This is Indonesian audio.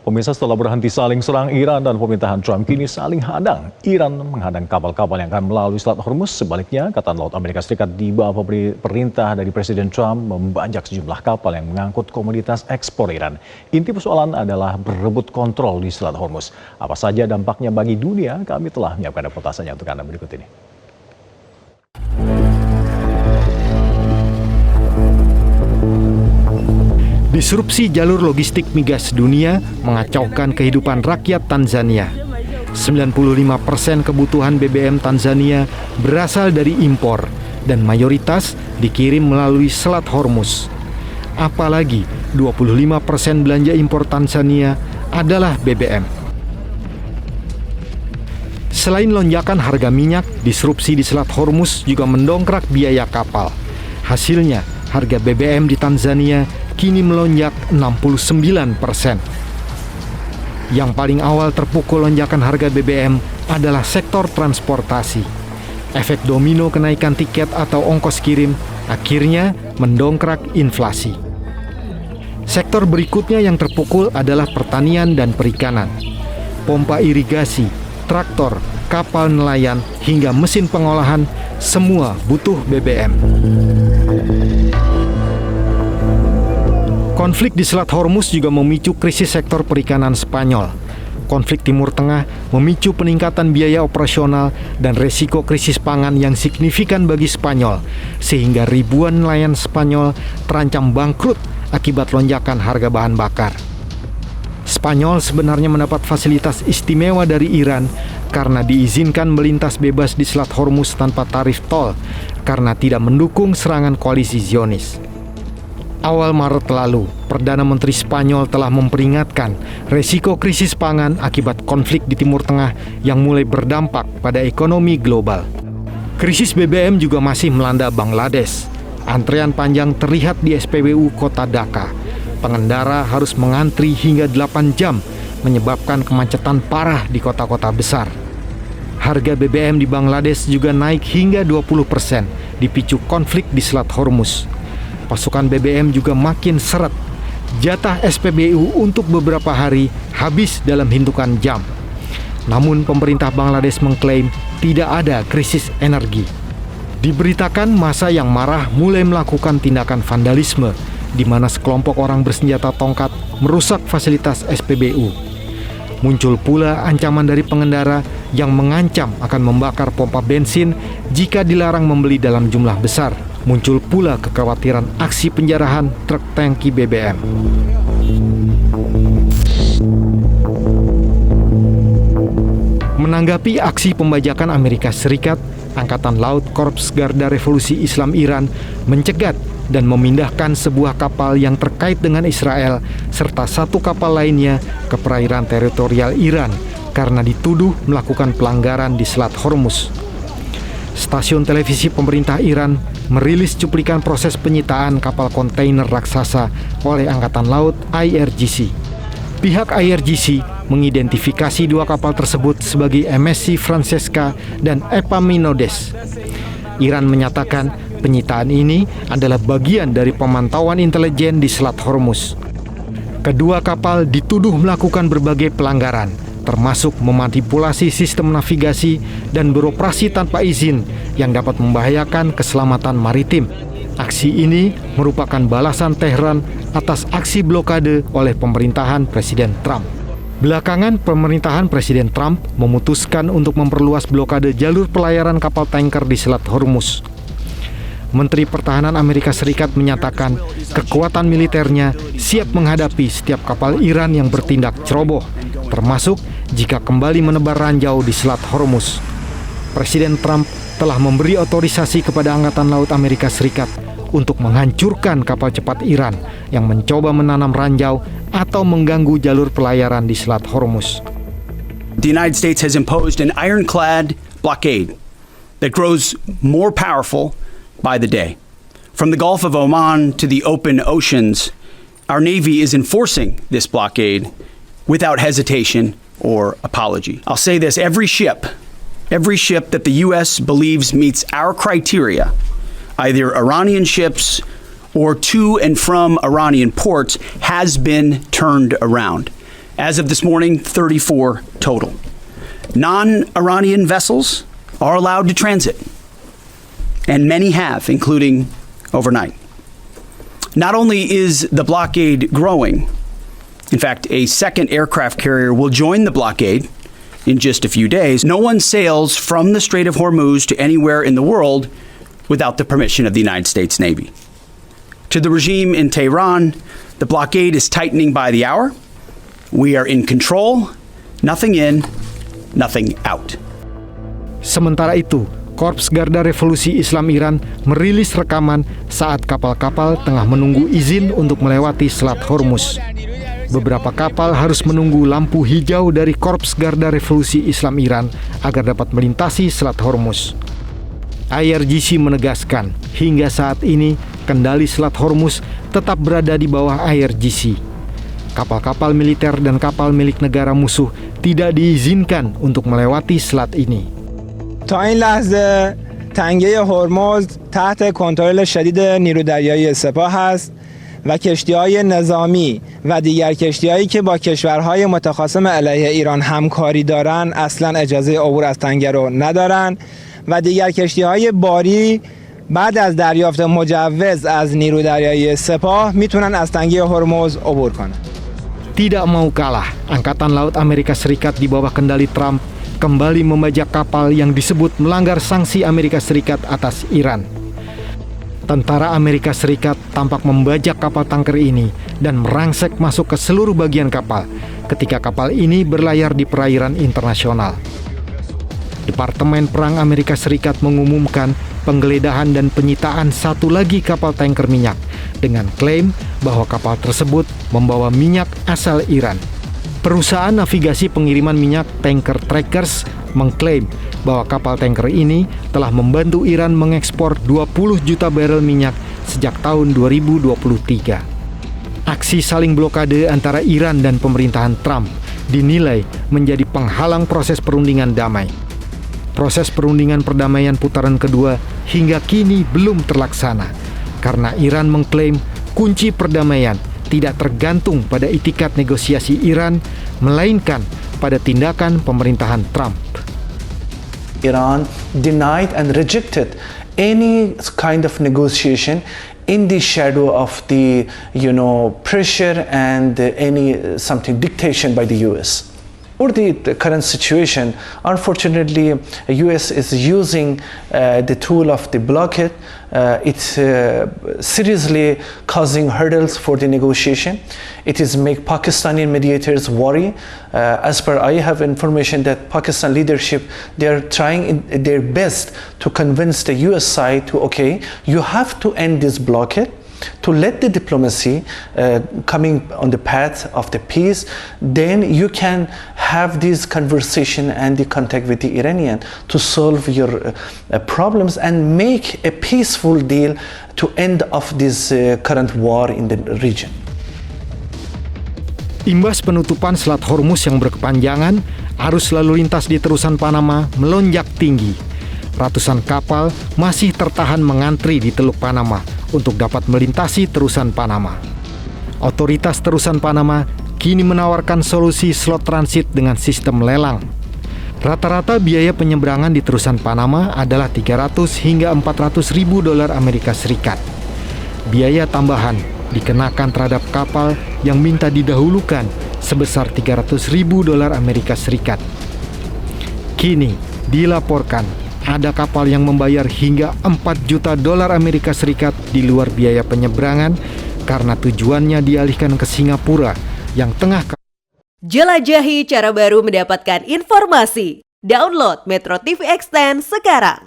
Pemirsa, setelah berhenti saling serang, Iran dan pemerintahan Trump kini saling hadang. Iran menghadang kapal-kapal yang akan melalui Selat Hormuz. Sebaliknya, Angkatan Laut Amerika Serikat di bawah perintah dari Presiden Trump membajak sejumlah kapal yang mengangkut komoditas ekspor Iran. Inti persoalan adalah berebut kontrol di Selat Hormuz. Apa saja dampaknya bagi dunia? Kami telah menyiapkan reportasenya untuk Anda berikut ini. Disrupsi jalur logistik migas dunia mengacaukan kehidupan rakyat Tanzania. 95% kebutuhan BBM Tanzania berasal dari impor dan mayoritas dikirim melalui Selat Hormuz. Apalagi 25% belanja impor Tanzania adalah BBM. Selain lonjakan harga minyak, disrupsi di Selat Hormuz juga mendongkrak biaya kapal. Hasilnya, harga BBM di Tanzania kini melonjak 69%. Yang paling awal terpukul lonjakan harga BBM adalah sektor transportasi. Efek domino kenaikan tiket atau ongkos kirim akhirnya mendongkrak inflasi. Sektor berikutnya yang terpukul adalah pertanian dan perikanan. Pompa irigasi, traktor, kapal nelayan, hingga mesin pengolahan semua butuh BBM. Konflik di Selat Hormuz juga memicu krisis sektor perikanan Spanyol. Konflik Timur Tengah memicu peningkatan biaya operasional dan resiko krisis pangan yang signifikan bagi Spanyol, sehingga ribuan nelayan Spanyol terancam bangkrut akibat lonjakan harga bahan bakar. Spanyol sebenarnya mendapat fasilitas istimewa dari Iran karena diizinkan melintas bebas di Selat Hormuz tanpa tarif tol karena tidak mendukung serangan koalisi Zionis. Awal Maret lalu, Perdana Menteri Spanyol telah memperingatkan resiko krisis pangan akibat konflik di Timur Tengah yang mulai berdampak pada ekonomi global. Krisis BBM juga masih melanda Bangladesh. Antrean panjang terlihat di SPBU Kota Dhaka. Pengendara harus mengantri hingga 8 jam, menyebabkan kemacetan parah di kota-kota besar. Harga BBM di Bangladesh juga naik hingga 20%, dipicu konflik di Selat Hormuz. Pasokan BBM juga makin seret. Jatah SPBU untuk beberapa hari habis dalam hitungan jam. Namun pemerintah Bangladesh mengklaim tidak ada krisis energi. Diberitakan massa yang marah mulai melakukan tindakan vandalisme, di mana sekelompok orang bersenjata tongkat merusak fasilitas SPBU. Muncul pula ancaman dari pengendara yang mengancam akan membakar pompa bensin jika dilarang membeli dalam jumlah besar. Muncul pula kekhawatiran aksi penjarahan truk tangki BBM. Menanggapi aksi pembajakan Amerika Serikat, Angkatan Laut Korps Garda Revolusi Islam Iran mencegat dan memindahkan sebuah kapal yang terkait dengan Israel serta satu kapal lainnya ke perairan teritorial Iran karena dituduh melakukan pelanggaran di Selat Hormuz. Stasiun televisi pemerintah Iran merilis cuplikan proses penyitaan kapal kontainer raksasa oleh Angkatan Laut IRGC. Pihak IRGC mengidentifikasi dua kapal tersebut sebagai MSC Francesca dan Epaminondas. Iran menyatakan penyitaan ini adalah bagian dari pemantauan intelijen di Selat Hormuz. Kedua kapal dituduh melakukan berbagai pelanggaran, termasuk memanipulasi sistem navigasi dan beroperasi tanpa izin yang dapat membahayakan keselamatan maritim. Aksi ini merupakan balasan Tehran atas aksi blokade oleh pemerintahan Presiden Trump. Belakangan, pemerintahan Presiden Trump memutuskan untuk memperluas blokade jalur pelayaran kapal tanker di Selat Hormuz. Menteri Pertahanan Amerika Serikat menyatakan kekuatan militernya siap menghadapi setiap kapal Iran yang bertindak ceroboh, termasuk jika kembali menebar ranjau di Selat Hormuz. Presiden Trump telah memberi otorisasi kepada Angkatan Laut Amerika Serikat untuk menghancurkan kapal cepat Iran yang mencoba menanam ranjau atau mengganggu jalur pelayaran di Selat Hormuz. The United States has imposed an ironclad blockade that grows more powerful by the day. From the Gulf of Oman to the open oceans, our Navy is enforcing this blockade without hesitation or apology. I'll say this, every ship that the U.S. believes meets our criteria, either Iranian ships or to and from Iranian ports, has been turned around. As of this morning, 34 total. Non-Iranian vessels are allowed to transit, and many have, including overnight. Not only is the blockade growing, in fact, a second aircraft carrier will join the blockade in just a few days. No one sails from the Strait of Hormuz to anywhere in the world without the permission of the United States Navy. To the regime in Tehran, the blockade is tightening by the hour. We are in control, nothing in, nothing out. Sementara itu, Korps Garda Revolusi Islam Iran merilis rekaman saat kapal-kapal tengah menunggu izin untuk melewati Selat Hormuz. Beberapa kapal harus menunggu lampu hijau dari Korps Garda Revolusi Islam Iran agar dapat melintasi Selat Hormuz. IRGC menegaskan, hingga saat ini kendali Selat Hormuz tetap berada di bawah IRGC. Kapal-kapal militer dan kapal milik negara musuh tidak diizinkan untuk melewati selat ini. تا این لحظه تنگه هرمز تحت کنترل شدید نیرودریایی سپاه است و کشتی‌های نظامی و دیگر کشتی‌هایی که با کشورهای متخاصم علیه ایران همکاری دارند اصلا اجازه عبور از تنگه رو ندارند و دیگر کشتی‌های باری بعد از دریافت مجوز از نیرودریایی سپاه میتونن از تنگه هرمز عبور کنند. Tidak mau kalah, Angkatan Laut Amerika Serikat di bawah kendali Trump kembali membajak kapal yang disebut melanggar sanksi Amerika Serikat atas Iran. Tentara Amerika Serikat tampak membajak kapal tanker ini dan merangsek masuk ke seluruh bagian kapal ketika kapal ini berlayar di perairan internasional. Departemen Perang Amerika Serikat mengumumkan penggeledahan dan penyitaan satu lagi kapal tanker minyak dengan klaim bahwa kapal tersebut membawa minyak asal Iran. Perusahaan navigasi pengiriman minyak Tanker Trackers mengklaim bahwa kapal tanker ini telah membantu Iran mengekspor 20 juta barel minyak sejak tahun 2023. Aksi saling blokade antara Iran dan pemerintahan Trump dinilai menjadi penghalang proses perundingan damai. Proses perundingan perdamaian putaran kedua hingga kini belum terlaksana karena Iran mengklaim kunci perdamaian tidak tergantung pada itikat negosiasi Iran, melainkan pada tindakan pemerintahan Trump. Iran denied and rejected any kind of negotiation in the shadow of the, pressure and something dictation by the U.S. For the current situation, unfortunately, the U.S. is using the tool of the blockade. It's seriously causing hurdles for the negotiation. It is make Pakistani mediators worry. As per I have information that Pakistan leadership, they are trying their best to convince the U.S. side to, okay, you have to end this blockade, to let the diplomacy coming on the path of the peace, then you can have this conversation and the contact with the Iranian to solve your problems and make a peaceful deal to end off this current war in the region. Imbas penutupan Selat Hormuz yang berkepanjangan, arus lalu lintas di terusan Panama melonjak tinggi. Ratusan kapal masih tertahan mengantri di Teluk Panama untuk dapat melintasi terusan Panama. Otoritas terusan Panama kini menawarkan solusi slot transit dengan sistem lelang. Rata-rata biaya penyeberangan di terusan Panama adalah 300 hingga 400 ribu dolar Amerika Serikat. Biaya tambahan dikenakan terhadap kapal yang minta didahulukan sebesar 300 ribu dolar Amerika Serikat. Kini dilaporkan ada kapal yang membayar hingga 4 juta dolar Amerika Serikat di luar biaya penyeberangan karena tujuannya dialihkan ke Singapura yang tengah. Jelajahi cara baru mendapatkan informasi. Download Metro TV Extend sekarang.